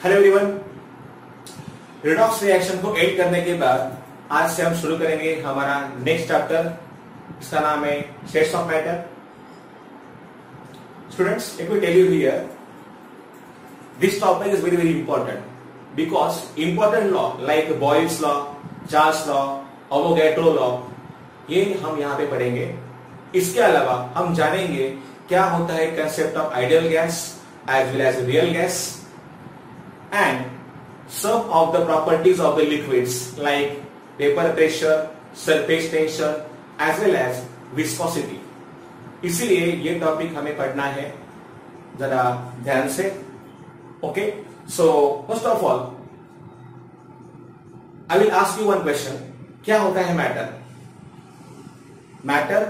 Hello everyone. Redox reaction को add करने के बाद आज से हम शुरू करेंगे हमारा नेक्स्ट चैप्टर। इसका नाम है states of matter. Students, let me tell you here, this topic is very very important because important law like Boyle's law, Charles law, Avogadro law, ये हम यहाँ पे पढ़ेंगे। इसके अलावा हम जानेंगे क्या होता है concept of ideal gas as well as real gas, and some of the properties of the liquids like vapor pressure, surface tension as well as viscosity। इसीलिए ये टॉपिक हमें पढ़ना है, जरा ध्यान से। Okay, so first of all I will ask you one question. क्या होता है matter? Matter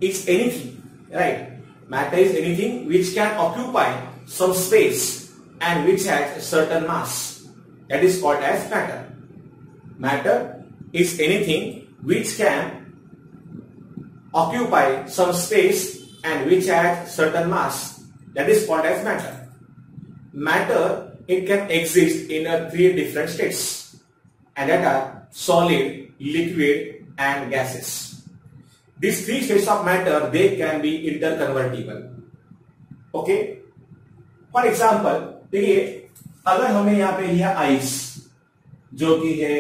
is anything, right? Matter is anything which can occupy some space and which has a certain mass, that is called as matter. Matter is anything which can occupy some space and which has certain mass, that is called as matter. Matter, it can exist in three different states, and that are solid, liquid and gases. These three states of matter, they can be interconvertible. Okay, for example, देखिए, अगर हमने यहां पे लिया ice जो कि है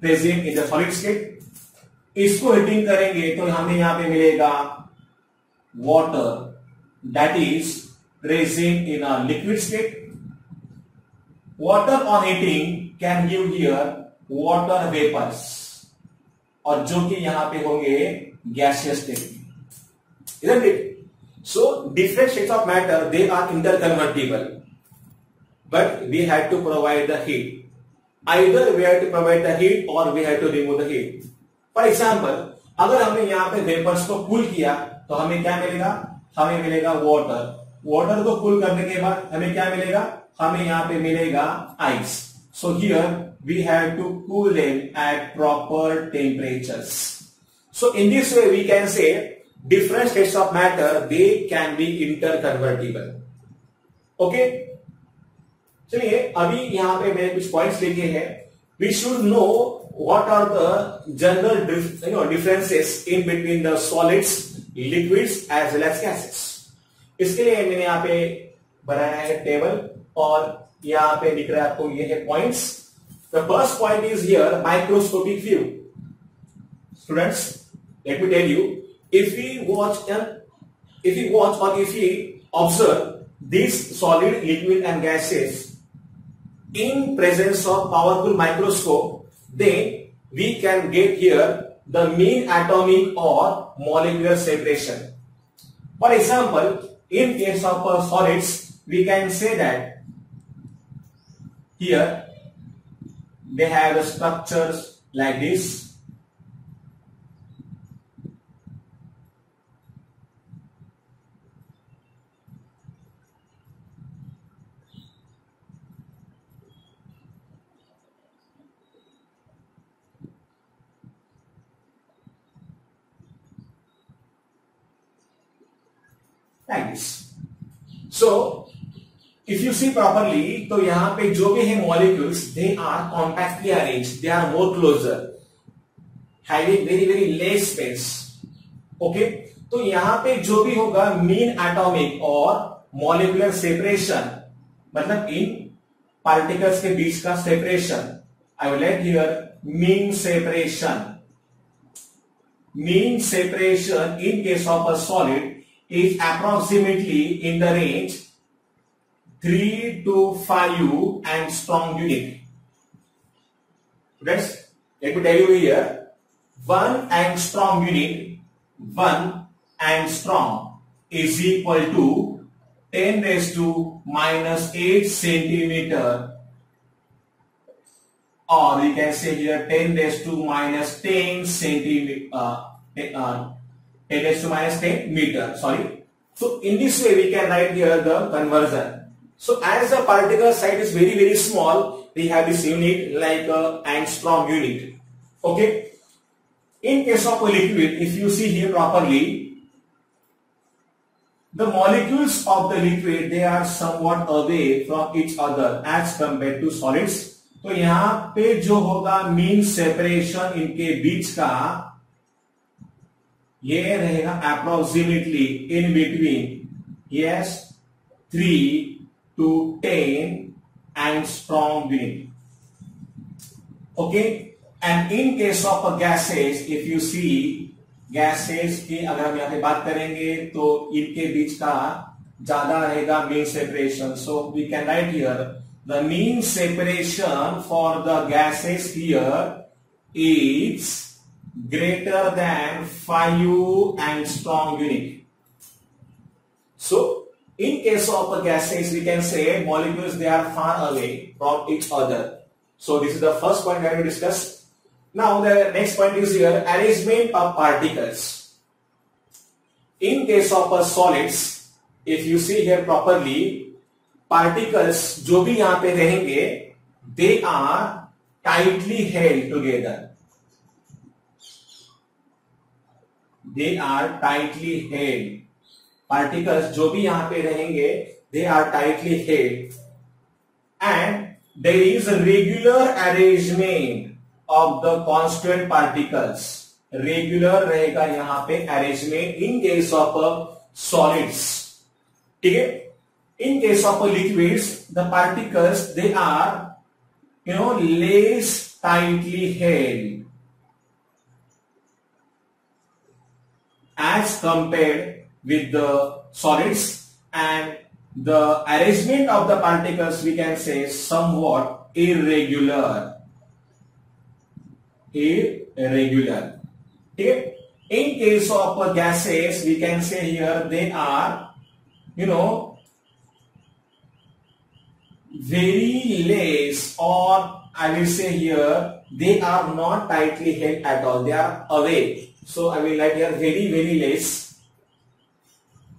present in the solid state, इसको हीटिंग करेंगे तो हमें यहां पे मिलेगा water that is present in a liquid state. Water on heating can give here water vapours, और जो कि यहां पे होंगे gaseous state, isn't it? So different states of matter, they are interconvertible, but we have to provide the heat. Either we have to provide the heat or we have to remove the heat. For example, अगर हमने यहाँ पे vapours को cool किया तो हमें क्या मिलेगा? हमें मिलेगा वाटर। वाटर को कूल करने के बाद हमें क्या मिलेगा? हमें यहाँ पे मिलेगा ice. So here we have to cool them at proper temperatures. So in this way we can say different states of matter, they can be interconvertible. Okay, चलिए अभी यहां पे मैंने कुछ पॉइंट्स लिखे हैं। We should know what are the general differences in between the solids, liquids as well as gases. इसके लिए मैंने यहाँ पे बनाया है टेबल, और यहाँ पे दिख रहा है आपको, ये है points. The first point is here microscopic view. Students, let me tell you, if we watch or if we observe these solid, liquid and gases in presence of powerful microscope, then we can get here the mean atomic or molecular separation. For example, in case of solids, we can say that here they have the structures like this. Like this. So, if you see properly, तो यहां पे जो भी है molecules, they are compactly arranged, they are more closer, having very very less space. Okay, तो यहां पे जो भी होगा mean atomic और molecular separation, मतलब इन particles के बीच का separation, I will let here mean separation. Mean separation in case of a solid is approximately in the range 3 to 5 angstrom unit. Friends, let me tell you here, 1 angstrom unit, 1 angstrom is equal to 10 raised to minus 8 centimeter, or we can say here 10 raised to minus 10 centimeter, 10 raised to minus 10 meter, sorry. So in this way we can write here the conversion. So as the particle size is very very small, we have this unit like angstrom unit. Okay, in case of a liquid, if you see here properly, the molecules of the liquid they are somewhat away from each other as compared to solids. तो यहां पे जो होगा mean separation इनके बीच का ये रहेगा approximately in between yes 3 to 10 angstrom unit. Okay, and in case of gases, if you see gases की अगर हम यहां पे बात करेंगे तो इनके बीच का ज्यादा रहेगा mean separation. So we can write here the mean separation for the gases here is greater than 5 angstrom unit. So, in case of gases, we can say molecules, they are far away from each other. So, this is the first point that we discussed. Now, the next point is here, arrangement of particles. In case of solids, if you see here properly, particles जो भी यहाँ पे रहेंगे, they are tightly held together. They are tightly held. Particles जो भी यहाँ पे रहेंगे, they are tightly held. And there is a regular arrangement of the constant particles. Regular रहेगा यहाँ पे arrangement in case of solids. ठीक है? In case of liquids, the particles they are, less tightly held as compared with the solids, and the arrangement of the particles we can say somewhat irregular. Irregular. Okay? In case of gases, we can say here they are, very less, or I will say here they are not tightly held at all. They are away. So I will write here very, very less,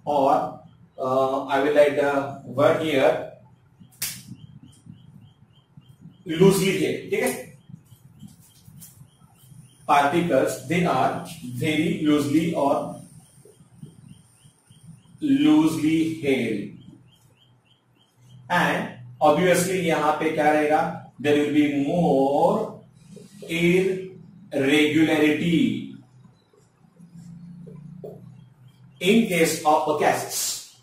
or I will write the word here loosely held. Okay? Particles they are very loosely or loosely held, and obviously यहाँ पे क्या रहेगा? There will be more irregularity in case of gases.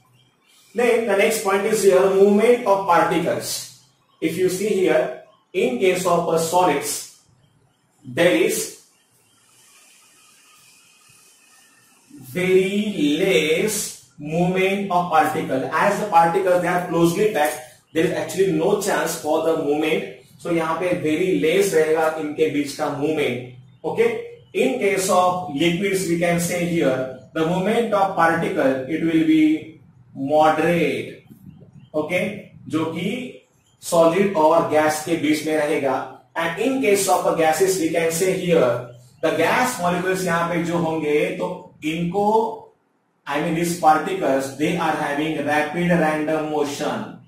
Then the next point is here movement of particles. If you see here, in case of solids, there is very less movement of particles. As the particles they are closely packed, there is actually no chance for the movement. So यहाँ पे very less रहेगा इनके बीच का movement. Okay. In case of liquids, we can say here the movement of particle it will be moderate. Okay, जो कि solid और gas के बीच में रहेगा. And in case of gases, we can say here the gas molecules यहाँ पे जो होंगे तो इनको these particles they are having rapid random motion.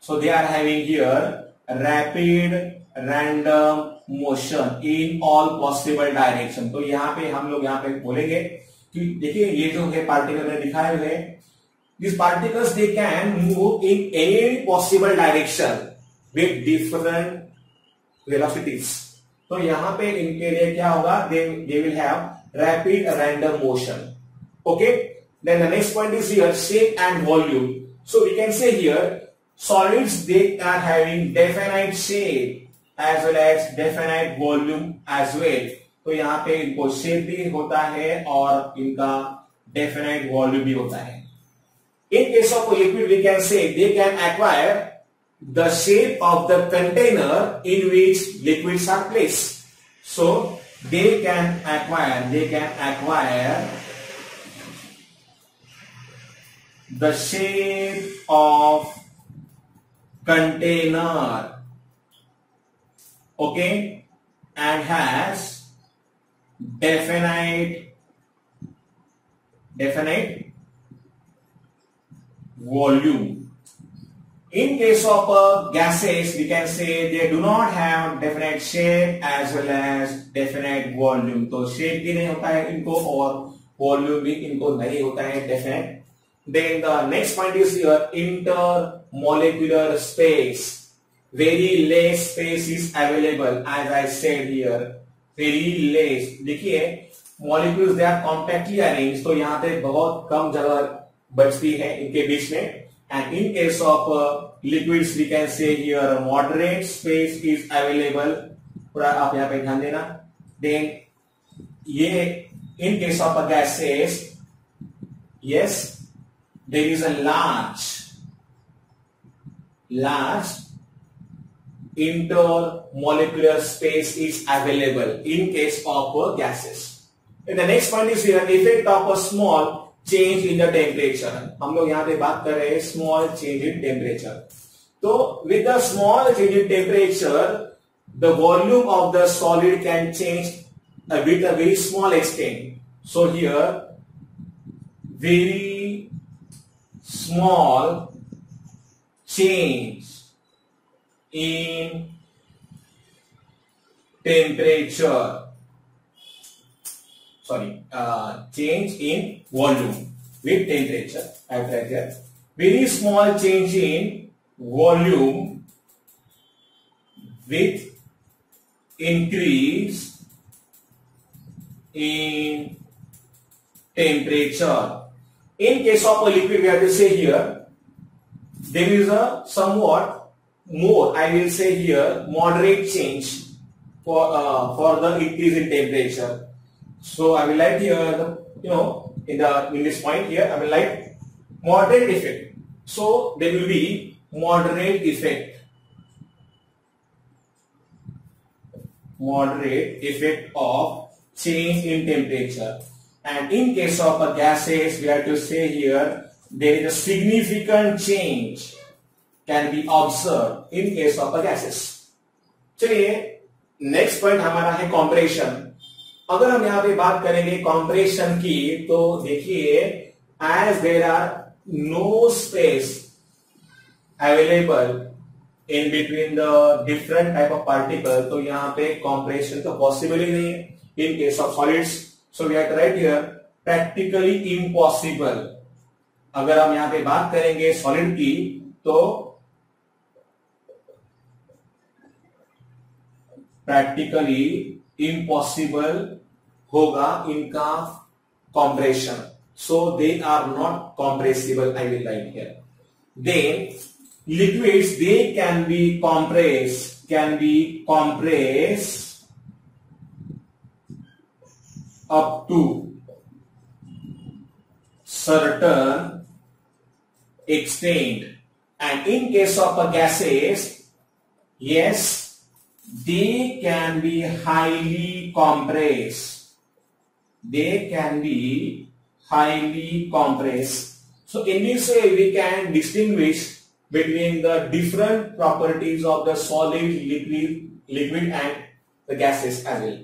So they are having here rapid random motion in all possible direction. तो यहाँ पे हम लोग यहाँ पे बोलेंगे कि देखिए ये जो है पार्टिकल में दिखाए हुए these particles they can move in any possible direction with different velocities. तो यहाँ पे इनके लिए क्या होगा? They will have rapid random motion. Okay. Then the next point is here shape and volume. So we can say here solids they are having definite shape as well as definite volume as well. तो यहाँ पे इनको shape भी होता है और इनका definite volume भी होता है. In case of liquid, we can say they can acquire the shape of the container in which liquids are placed. So they can acquire the shape of container. Okay, and has definite volume. In case of gases, we can say they do not have definite shape as well as definite volume. तो shape भी नहीं होता है इनको और volume भी इनको नहीं होता है definite Then the next point is here intermolecular space. Very less space is available, as I said here. Very less. देखिए molecules they are compactly arranged, तो यहाँ पे बहुत कम जगह बचती है इनके बीच में. And in case of liquids, we can say here moderate space is available. थोड़ा आप यहाँ पे ध्यान देना. Then ये in case of gases, yes, there is a large intermolecular space is available in case of gases. And the next point is here effect of a small change in the temperature. हम लोग यहाँ पे बात कर रहे हैं small change in temperature. तो with the small change in temperature, the volume of the solid can change with a very small extent. So here very small change in temperature, change in volume with temperature. I have written here very small change in volume with increase in temperature. In case of a liquid, we have to say here there is a somewhat more, I will say here moderate change for the increase in temperature. So I will write here in this point here I will write moderate effect. So there will be moderate effect of change in temperature. And in case of gases, we have to say here there is a significant change can be observed in case of gases. चलिए next point हमारा है compression. अगर हम यहाँ पे बात करेंगे compression की, तो देखिए as there are no space available in between the different type of particle, तो यहाँ पे कॉम्प्रेशन तो पॉसिबल ही नहीं है in case of solids. So we have to write here practically impossible. अगर हम यहाँ पे बात करेंगे सॉलिड की, तो प्रैक्टिकली इम्पॉसिबल होगा इनका compression. So they are not compressible. I will write here. Then liquids they can be compressed up to certain extent. And in case of gases, yes, they can be highly compressed. So in this way we can distinguish between the different properties of the solid, liquid and the gases as well.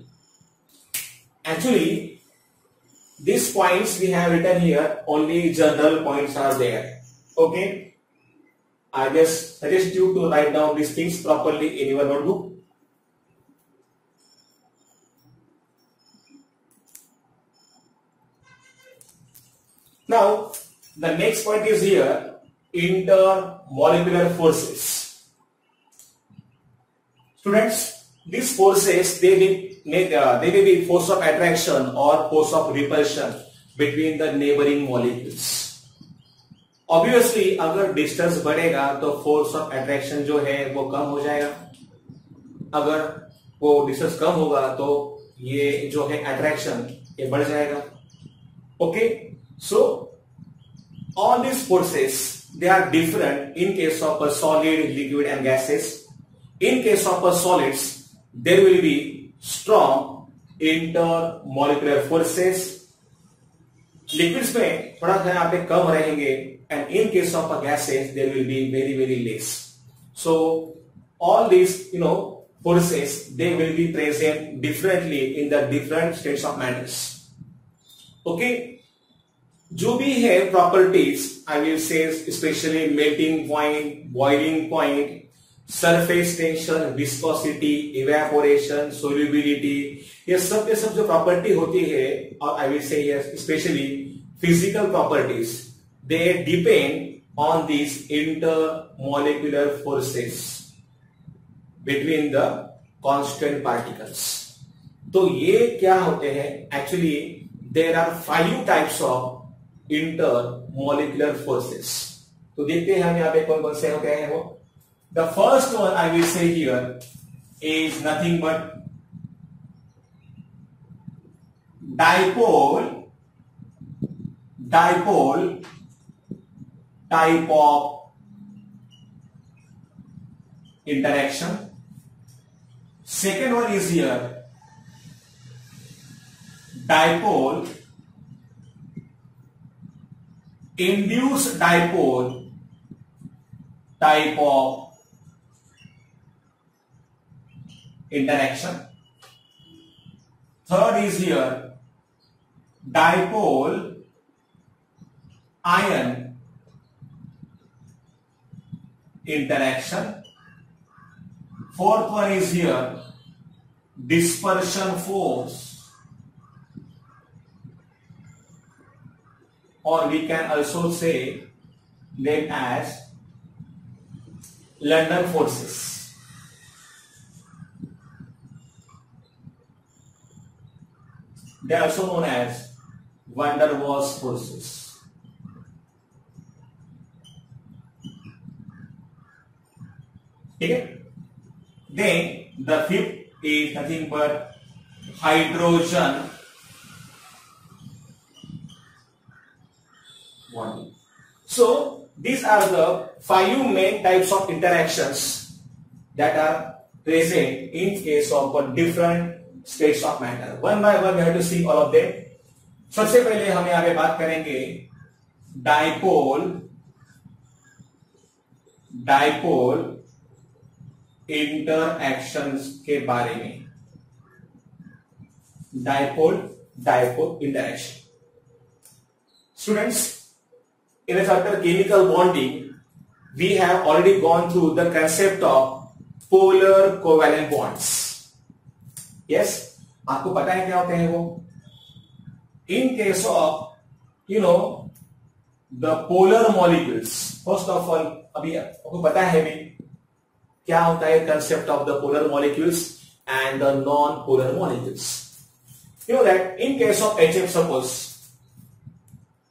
Actually, these points we have written here, only general points are there. Okay, I just suggest you to write down these things properly in your notebook. Now, the next point is here intermolecular forces. Students, these forces they may be force of attraction or force of repulsion between the neighboring molecules. Obviously, अगर distance बढ़ेगा तो force of attraction जो है वो कम हो जाएगा. अगर वो distance कम होगा तो ये जो है attraction ये बढ़ जाएगा. Okay, so all these forces they are different in case of a solid, liquid and gases. In case of a solids, there will be strong intermolecular forces. Liquids में थोड़ा सा यहाँ पे कम रहेंगे, and in case of a gases, there will be very very less. So all these forces they will be present differently in the different states of matters. Okay. जो भी है properties I will say specially melting point, boiling point, surface tension, viscosity, evaporation, solubility, ये सब के सब जो property होती है, और I will say specially physical properties, they depend on these intermolecular forces between the constant particles. तो ये क्या होते हैं? Actually, there are 5 types of intermolecular forces. तो देखते हैं हम यहाँ पे कौन कौन से होते हैं वो. The first one I will say here is nothing but dipole type of interaction. Second one is here dipole induced dipole type of interaction. Third is here dipole ion interaction. Fourth one is here dispersion force, or we can also say them as London forces. They are also known as van der Waals forces. Okay? Then the fifth is nothing but hydrogen bonding. So these are the 5 main types of interactions that are present in case of different states of matter. One by one we have to see all of them. सबसे पहले हम यहाँ पे बात करेंगे dipole इंटरएक्शंस के बारे में. Dipole interaction. Students, in the chapter chemical bonding we have already gone through the concept of polar covalent bonds. Yes, आपको पता है क्या होते हैं वो? In case of the polar molecules, first of all अभी आपको पता है भी क्या होता है concept of the polar molecules and the non-polar molecules. You know that in case of HF, suppose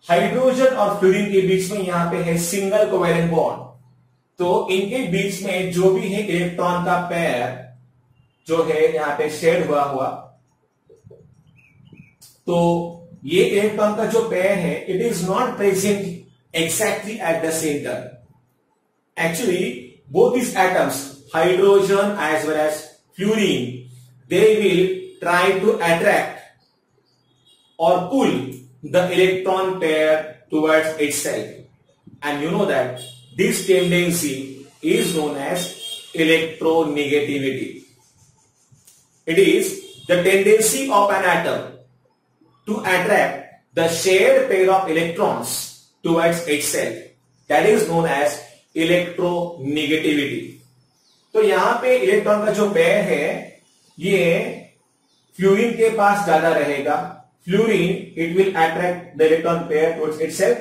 hydrogen और फ्लोरीन के बीच में यहां पे है सिंगल कोवेलेंट बॉन्ड, तो इनके बीच में जो भी है इलेक्ट्रॉन का पेयर जो है यहां पे शेड हुआ, तो ये इलेक्ट्रॉन का जो पेयर है it is not present exactly at the centre. Actually both these atoms, hydrogen as well as fluorine, they will try to attract or pull the electron pair towards itself, and you know that this tendency is known as electronegativity. It is the tendency of an atom to attract the shared pair of electrons towards itself, that is known as electronegativity. तो यहां पे electron का जो pair है ये fluorine के पास ज्यादा रहेगा. Fluorine it will attract the electron pair towards itself.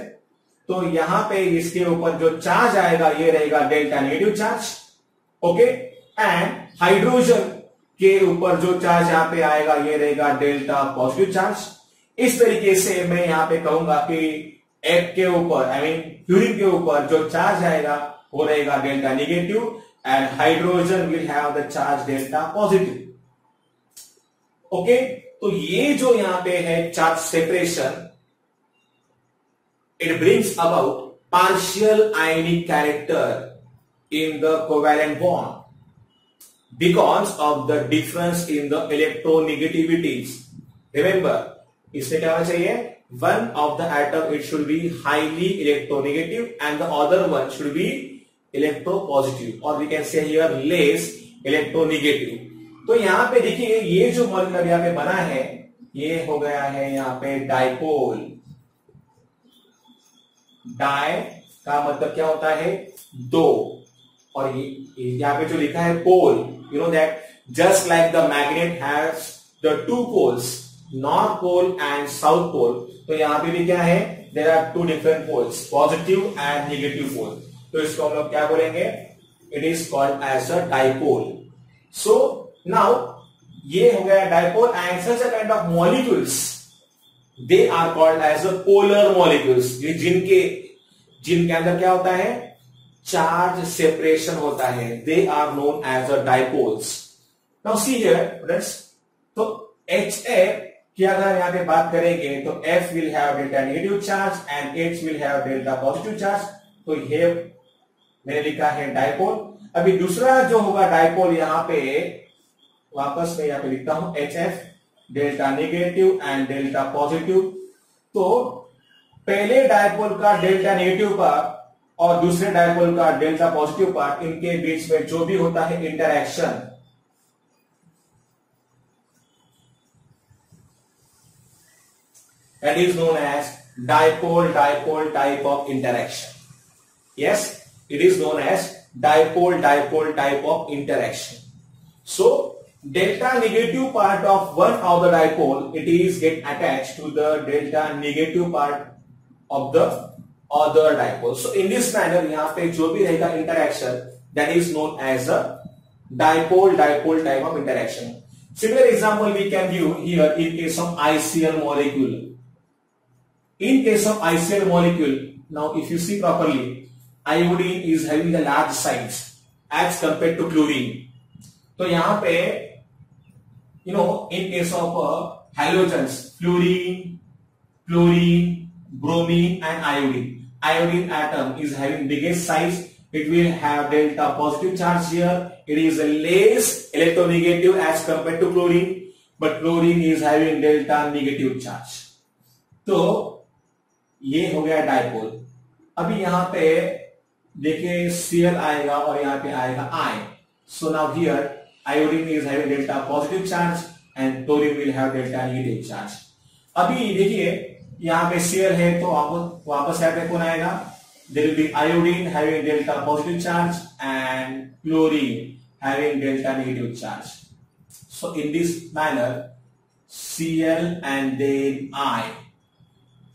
तो यहां पे इसके ऊपर जो चार्ज आएगा ये रहेगा delta negative charge. Okay, and hydrogen के ऊपर जो चार्ज यहां पे आएगा ये रहेगा डेल्टा पॉजिटिव चार्ज. इस तरीके से मैं यहां पे कहूंगा कि एक के ऊपर फ्लोरीन के ऊपर जो चार्ज आएगा वो रहेगा delta negative and hydrogen will have the charge delta positive. Okay, तो ये जो यहां पे है charge separation, it brings about partial ionic character in the covalent bond because of the difference in the electronegativities. Remember, इससे क्या होना चाहिए? One of the atom it should be highly electronegative and the other one should be electropositive, और we can say here less electronegative. तो यहां पे देखिए ये जो मॉलिक्यूल यहां पे बना है ये हो गया है यहां पे डाइपोल. डाई का मतलब क्या होता है? दो. और ये यहां पे जो लिखा है pole, you know that just like the magnet has the 2 poles, north pole and south pole, तो यहां पे भी क्या है? There are two different poles, positive and negative pole, तो इसको हम लोग क्या बोलेंगे, it is called as a dipole. So now ये हो गया dipole and such a kind of molecules they are called as a polar molecules, जिनके अंदर क्या होता है, चार्ज सेपरेशन होता है, they are known as a dipoles. Now see here friends, तो HF की अगर यहां पे बात करेंगे तो F will have delta negative charge and H will have delta positive charge, तो ये मैंने लिखा है डाइपोल. अभी दूसरा जो होगा डाइपोल, यहां पे वापस मैं यहां पे लिखता हूं HF delta negative and delta positive. तो पहले डाइपोल का डेल्टा नेगेटिव पार्ट और दूसरे डाइपोल का डेल्टा पॉजिटिव पार्ट, इनके बीच में जो भी होता है interaction, that is known as dipole-dipole type of interaction. Yes, it is known as dipole-dipole type of interaction. So, delta negative part of one of the dipole, it is get attached to the delta negative part of the other dipole. So, in this manner, यहाँ पे जो भी रहेगा interaction, that is known as a dipole-dipole type of interaction. Similar example we can view here in case of ICl molecule. In case of ICl molecule, now if you see properly, iodine is having the large size as compared to chlorine. तो यहाँ पे, in case of halogens, fluorine, chlorine, bromine and iodine atom is having biggest size. It will have delta positive charge here. It is less electronegative as compared to chlorine, but chlorine is having delta negative charge. तो ये हो गया dipole. अभी यहां पे देखिए Cl आएगा और यहां पे आएगा I. So now here iodine is having delta positive charge and chlorine will have delta negative charge. अभी देखिए यहां पे Cl है तो वापस यहां पे कौन आएगा, there will be iodine having delta positive charge and chlorine having delta negative charge. So in this manner Cl and then I.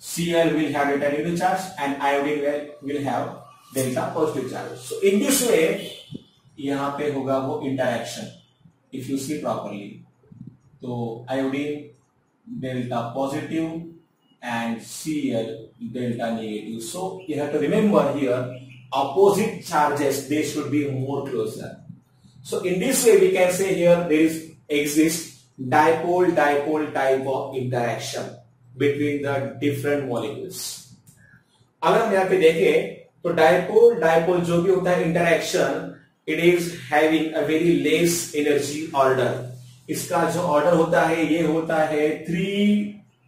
Cl will have delta negative charge and iodine will have delta positive charge. So in this way, यहाँ पे होगा वो interaction. If you see properly, तो iodine delta positive and Cl delta negative. So you have to remember here, opposite charges they should be more closer. So in this way we can say here there exists dipole-dipole type of interaction between the different molecules. अगर हम यहाँ पे देखें तो dipole जो भी होता है interaction, it is having a very less energy order. इसका जो ऑर्डर होता है ये होता है 3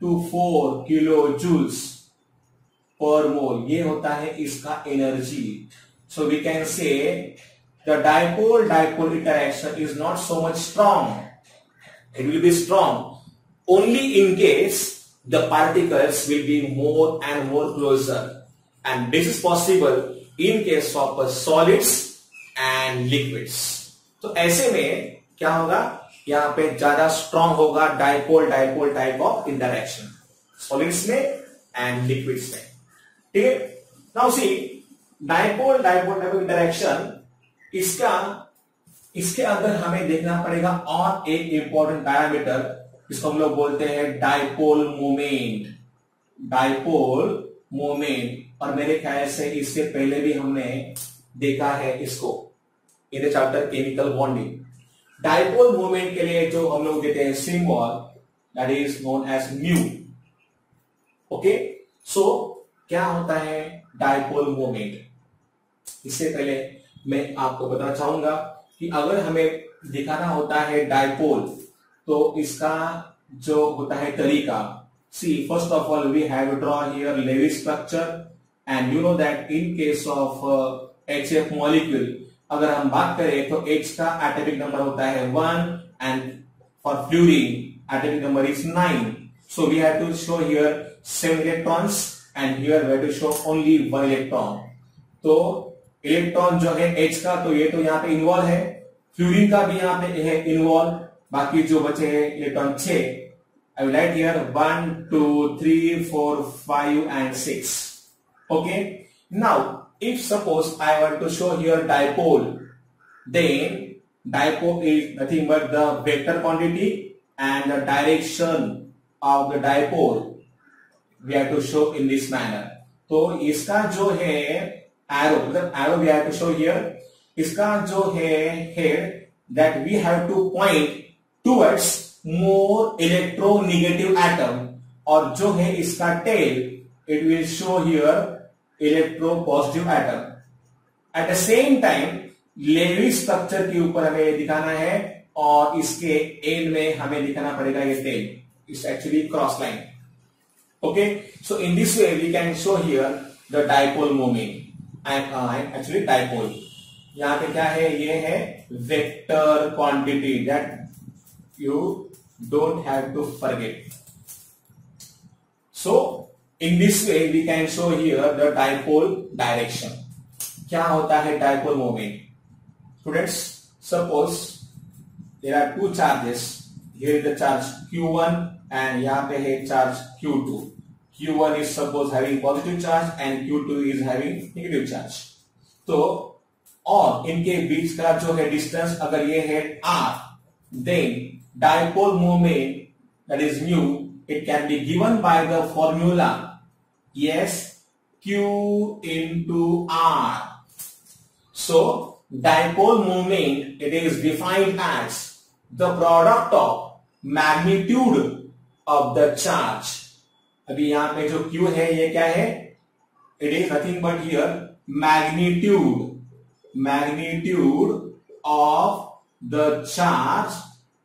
to 4 किलो जूल्स पर मोल, ये होता है इसका energy. So we can say the dipole interaction is not so much strong. It will be strong only in case the particles will be more and more closer, and this is possible in case of solids and liquids. तो ऐसे में क्या होगा, यहाँ पे ज्यादा strong होगा dipole type of interaction solids में एंड लिक्विड्स में. ठीक है, now see dipole type of interaction, इसके अंदर हमें देखना पड़ेगा और एक इंपॉर्टेंट पैरामीटर, इसको हम लोग बोलते हैं डाइपोल मोमेंट. और मेरे ख्याल से इससे पहले भी हमने देखा है इसको in the chapter chemical bonding. Dipole moment के लिए जो हम लोग देते हैं symbol, that is known as mu. Okay, so क्या होता है डाइपोल मोमेंट. इससे पहले मैं आपको बताना चाहूंगा कि अगर हमें दिखाना होता है डाइपोल, तो इसका जो होता है तरीका, see first of all we have draw here Lewis structure and you know that in case of HF molecule अगर हम बात करें तो H का एटॉमिक नंबर होता है 1 and for fluorine atomic number is 9. So we have to show here 7 electrons and here we have to show only 1 electron. तो electron जो है H का, तो ये तो यहाँ पे इन्वॉल्व है, फ्लोरीन का भी यहाँ पे है इन्वॉल्व, बाकी जो बचे हैं electron 6 I will write here 1, 2, 3, 4, 5 and 6. Okay. Now, if suppose I want to show here dipole, then dipole is nothing but the vector quantity and the direction of the dipole we have to show in this manner. तो इसका जो है arrow, मतलब arrow we have to show here, इसका जो है head that we have to point towards more electronegative atom, और जो है इसका tail it will show here electropositive atom. At the same time Lewis structure के ऊपर हमें दिखाना है और इसके एंड में हमें दिखाना पड़ेगा ये tail. It's actually cross line. Okay, so in this way we can show here the dipole moment and actually dipole. यहाँ पे क्या है, ये है vector quantity that you don't have to forget. So in this way we can show here the dipole direction. क्या होता है dipole moment? Students, suppose there are two charges. Here is the charge Q1 and यहाँ पे है charge Q2. Q1 is suppose having positive charge and Q2 is having negative charge. तो और इनके बीच का जो है डिस्टेंस अगर ये है r, then dipole moment, that is mu, it can be given by the formula yes Q into R. So dipole moment, it is defined as the product of magnitude of the charge. अभी यहाँ पे जो Q है ये क्या है, it is nothing but here magnitude of the charge,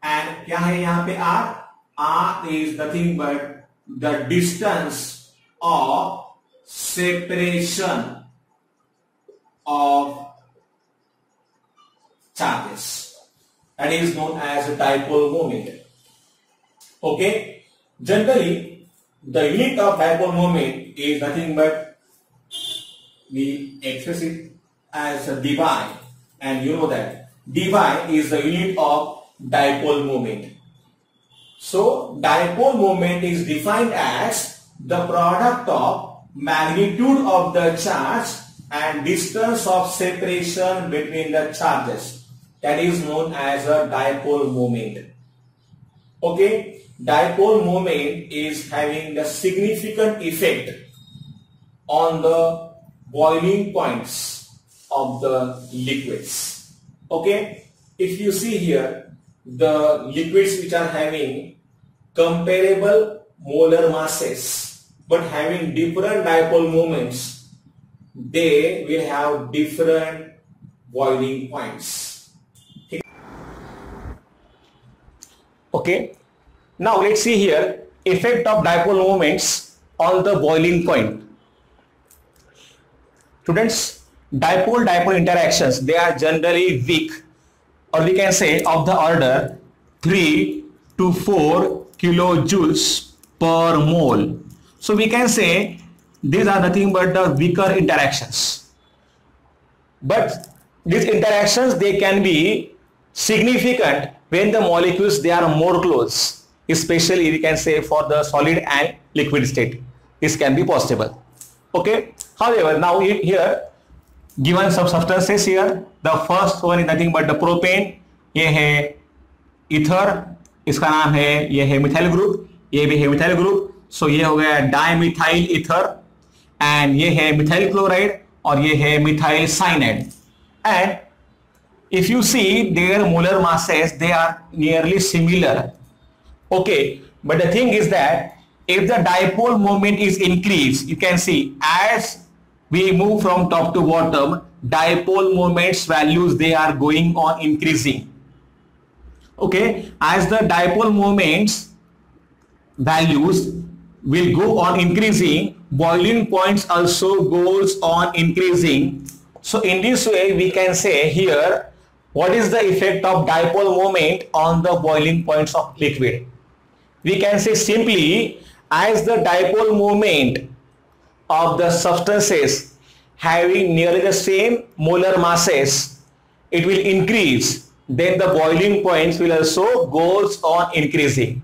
and क्या है यहाँ पे R? R is nothing but the distance of separation of charges. That is known as a dipole moment. Okay, generally the unit of dipole moment is nothing but we express it as a dBi, and you know that dBi is the unit of dipole moment. So dipole moment is defined as the product of magnitude of the charge and distance of separation between the charges. That is known as a dipole moment. Okay, dipole moment is having the significant effect on the boiling points of the liquids. Okay, if you see here the liquids which are having comparable molar masses but having different dipole moments, they will have different boiling points. Okay, now let's see here effect of dipole moments on the boiling point. Students, dipole-dipole interactions, they are generally weak, or we can say of the order 3 to 4 kilojoules per mole. So we can say these are nothing but the weaker interactions. But these interactions, they can be significant when the molecules, they are more close, especially we can say for the solid and liquid state. This can be possible. Okay. However, now here given some substances here, the first one is nothing but the propane, ये है ether, इसका नाम है, ये है methyl group, ये भी है मिथाइल ग्रुप. सो ये हो गया डाइमिथाइल ईथर, एंड ये है मिथाइल क्लोराइड और ये है methyl cyanide. And if you see their molar masses, they are nearly similar. Okay, but the thing is that if the dipole moment is increased, you can see as we move from top to bottom, dipole moments values, they are going on increasing. Okay, as the dipole moments values will go on increasing, boiling points also goes on increasing. So in this way we can say here what is the effect of dipole moment on the boiling points of liquid. We can say simply, as the dipole moment of the substances having nearly the same molar masses, it will increase, then the boiling points will also goes on increasing.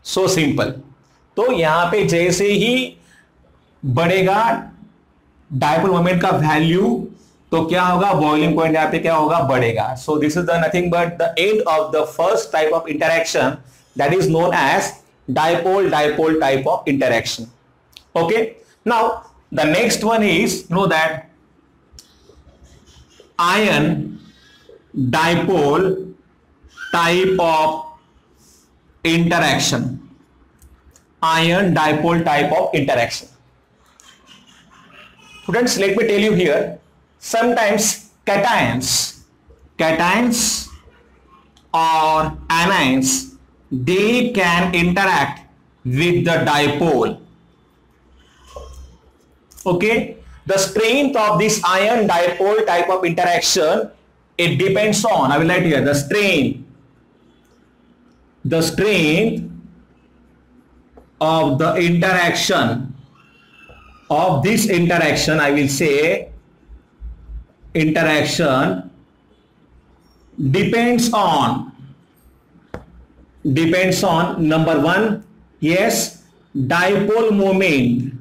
So simple. तो यहां पे जैसे ही बढ़ेगा dipole moment का value, तो क्या होगा, boiling point यहां पे क्या होगा, बढ़ेगा। So this is the nothing but the end of the first type of interaction, that is known as dipole dipole type of interaction. Okay, now the next one is know that ion dipole type of interaction. Ion dipole type of interaction. Students, let me tell you here, sometimes cations or anions, they can interact with the dipole. Okay, the strength of this ion dipole type of interaction, it depends on, I will write here, the strength of the interaction of this interaction, I will say interaction depends on number one, yes, dipole moment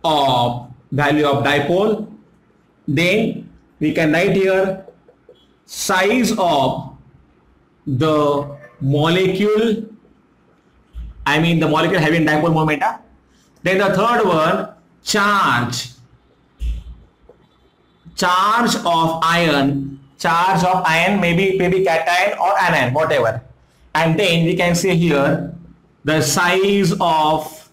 of value of dipole. Then we can write here size of the molecule, I mean the molecule having dipole moment. Then the third one, charge of ion maybe cation or anion, whatever. And then we can say here the size of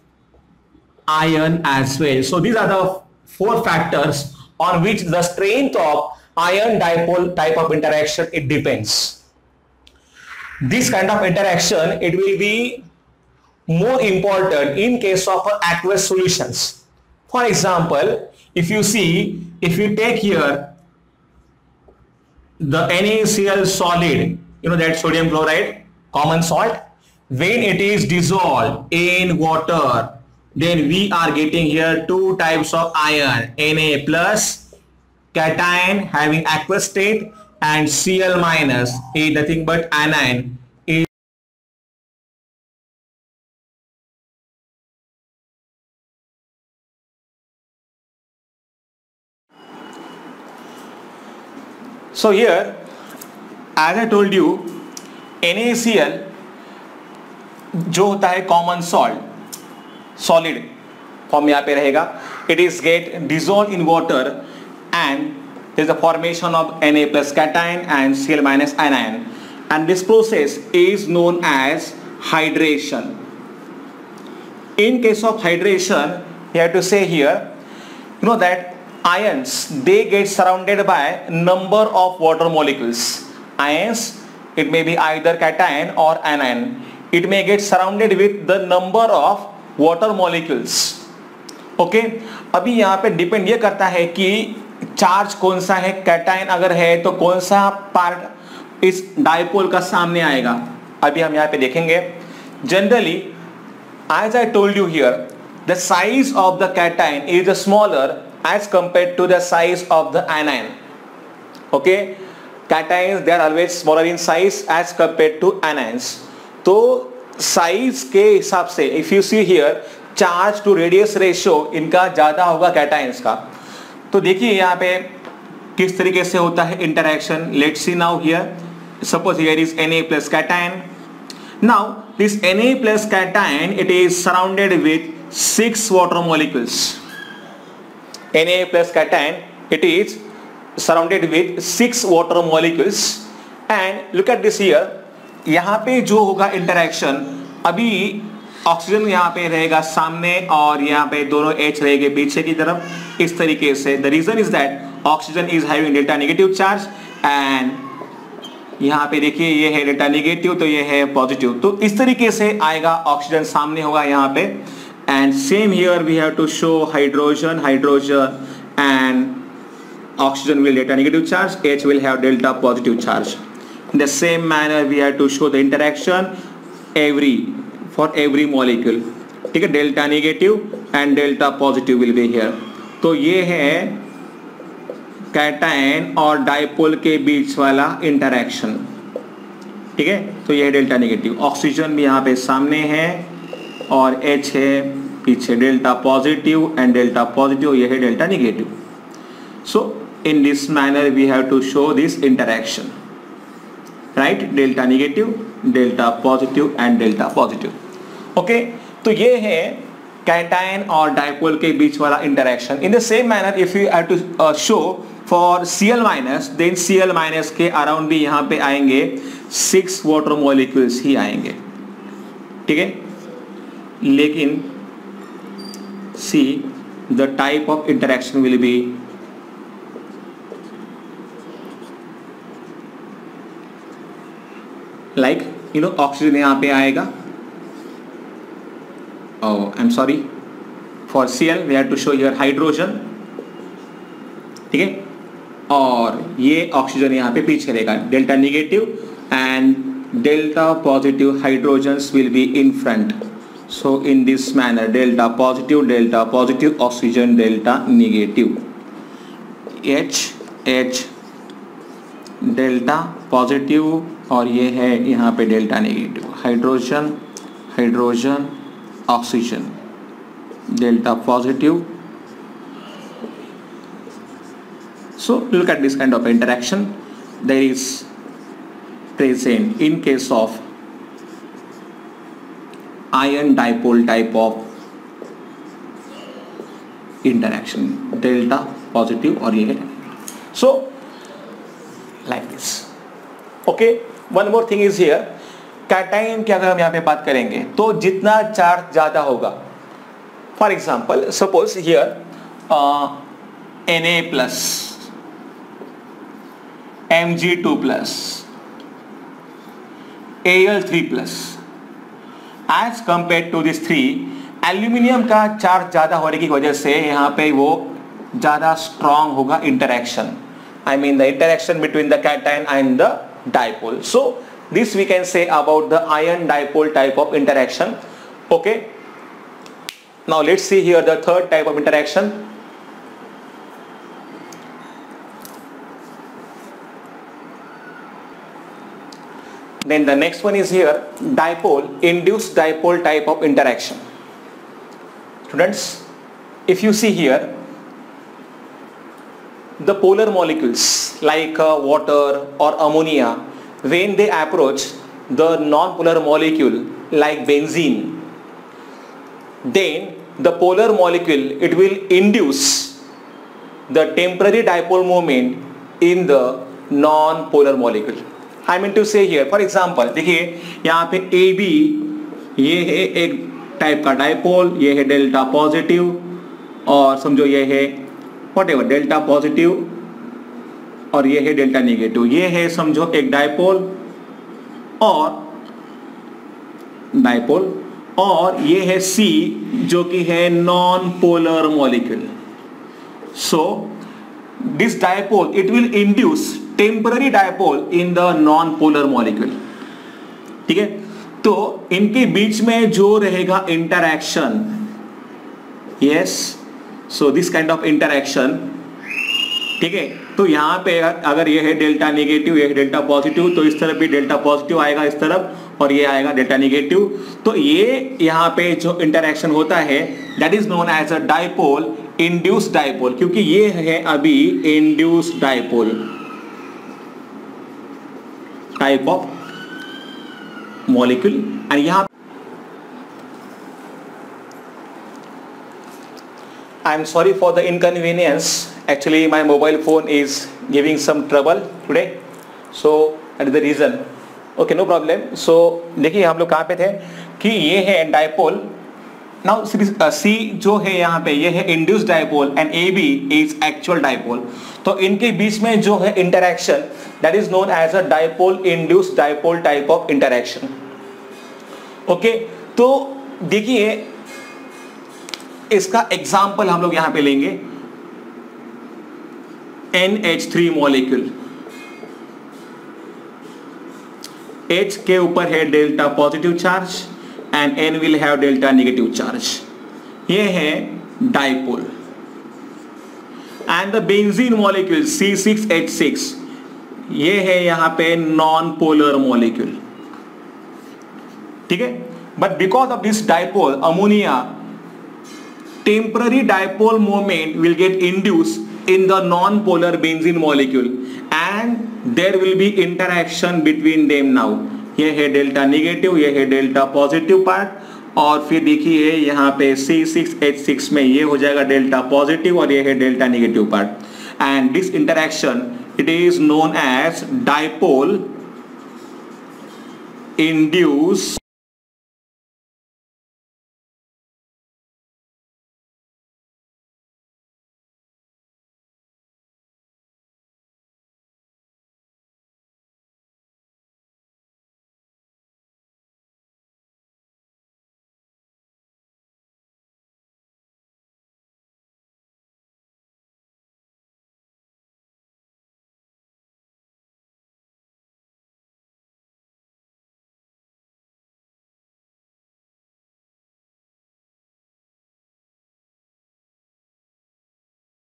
ion as well. So these are the four factors on which the strength of ion dipole type of interaction, it depends. This kind of interaction, it will be more important in case of aqueous solutions. For example, if you take here the NaCl solid, you know that sodium chloride, common salt, when it is dissolved in water, then we are getting here two types of ion, Na plus cation having aqueous state, and Cl minus is nothing but anion. So here, as I told you, NaCl जो होता है common solid form यहाँ पे रहेगा, it is get dissolve in water and there is a formation of Na plus cation and Cl minus anion, and this process is known as hydration. In case of hydration, you have to say here, you know that ions, they get surrounded by number of water molecules. Ions, it may be either cation or anion, it may get surrounded with the number of water molecules. Okay, अभी यहाँ पे depend ये करता है कि charge कौन सा है, कैटायन अगर है तो कौन सा पार्ट इस डायपोल का सामने आएगा, अभी हम यहाँ पे देखेंगे। Generally as I told you here, the size of the cation is smaller as compared to the size of the anion. Okay, cations, they are always smaller in size as compared to anions. तो size के हिसाब से if you see here, charge to radius ratio इनका ज्यादा होगा cations का। तो देखिए यहाँ पे किस तरीके से होता है interaction. Let's see now here, suppose here is Na plus cation. Now this Na plus cation, it is surrounded with 6 water molecules. Na plus cation, it is surrounded with 6 water molecules. And look at this here, यहाँ पे जो होगा interaction, अभी oxygen यहाँ पे रहेगा सामने और यहाँ पे दोनों H रहेंगे पीछे की तरफ, इस तरीके से। The reason is that oxygen is having delta negative charge, and यहाँ पे देखिए ये है डेल्टा नेगेटिव तो ये है पॉजिटिव, तो इस तरीके से आएगा, ऑक्सीजन सामने होगा यहाँ पे। And same here we have to show hydrogen and oxygen will delta negative charge, H will have delta positive charge. In the same manner we have to show the interaction for every molecule, ठीक है, delta negative and delta positive will be here. तो ये है cation और dipole के बीच वाला interaction, ठीक ठीक है, तो ये है डेल्टा नेगेटिव। ऑक्सीजन भी यहाँ पे सामने है और H है पीछे, delta positive and delta positive, ये है delta negative. So in this manner we have to show this interaction, right, delta negative, delta positive and delta positive. Okay, तो ये है कैटायन और डाइपोल के बीच वाला interaction. In the same manner if you have to show for Cl minus, then Cl minus के around भी यहाँ पे आएंगे 6 वाटर मॉलिक्यूल्स ही आएंगे, ठीक है। लेकिन see the type of interaction will be like oxygen यहाँ पे आएगा, I am sorry, for Cl we have to show here hydrogen, ठीक है, और ये ऑक्सीजन यहाँ पे पीछे रहेगा, delta negative and delta positive hydrogens will be in front. So in this manner delta positive oxygen, delta negative, H delta positive और ये है यहाँ पे delta negative, hydrogen oxygen, delta positive. So look at this kind of interaction that is present in case of ion dipole type of interaction, delta positive और ये है, so like this. Okay, one more thing is here, cation की अगर हम यहाँ पे बात करेंगे तो जितना चार्ज ज्यादा होगा, for example suppose here Na plus, Mg2+, Al3+, as compare to this 3, aluminium का चार्ज ज्यादा होने की वजह से यहाँ पे वो ज्यादा स्ट्रॉन्ग होगा interaction, I mean the interaction between the cation and the dipole. So this we can say about the ion dipole type of interaction. Okay, now let's see here the third type of interaction. Then the next one is here, dipole, induced dipole type of interaction. Students, if you see here, the polar molecules like water or ammonia, when they approach the non-polar molecule like benzene, then the polar molecule, it will induce the temporary dipole moment in the non-polar molecule. I mean to say here, for example, देखिए यहाँ पे AB ये है एक type का dipole, ये है delta positive, और समझो ये है व्हाटएवर डेल्टा पॉजिटिव और ये है डेल्टा नेगेटिव, ये है समझो एक डाइपोल और ये है C जो कि है non polar molecule. So this dipole it will induce temporary dipole in the non polar molecule, ठीक है। तो इनके बीच में जो रहेगा interaction, yes, so this kind of interaction, ठीक है। तो यहां पे अगर ये है डेल्टा नेगेटिव, ये है डेल्टा पॉजिटिव, तो इस तरफ भी डेल्टा पॉजिटिव आएगा इस तरफ, और ये आएगा डेल्टा नेगेटिव। तो ये यहां पे जो इंटरैक्शन होता है that is known as a dipole, induced dipole, क्योंकि ये है अभी induced dipole type of molecule. And यहां I am sorry for the inconvenience, actually my mobile phone is giving some trouble today, so that is the reason. Okay, no problem. So देखिए हम लोग कहां पे थे कि ये है डाइपोल, नाउ सी जो है यहाँ पे ये है induced dipole and AB is actual dipole. तो इनके बीच में जो है interaction that is known as a dipole induced dipole type of interaction. Okay, तो देखिए इसका एग्जांपल हम लोग यहां पे लेंगे NH3 मॉलिक्यूल, H के ऊपर है delta positive charge and N will have delta negative charge, ये है dipole. And the benzene molecule C6H6, ये है यहां पे नॉन पोलर मॉलिक्यूल, ठीक है। But because of this dipole ammonia temporary dipole moment will get induce in the non-polar benzene molecule and there will be interaction between them now। ये है delta negative, ये है डेल्टा पॉजिटिव पार्ट, और फिर देखिए यहाँ पे C6H6 में ये हो जाएगा डेल्टा पॉजिटिव और ये है delta negative part. And this interaction it is known as dipole induce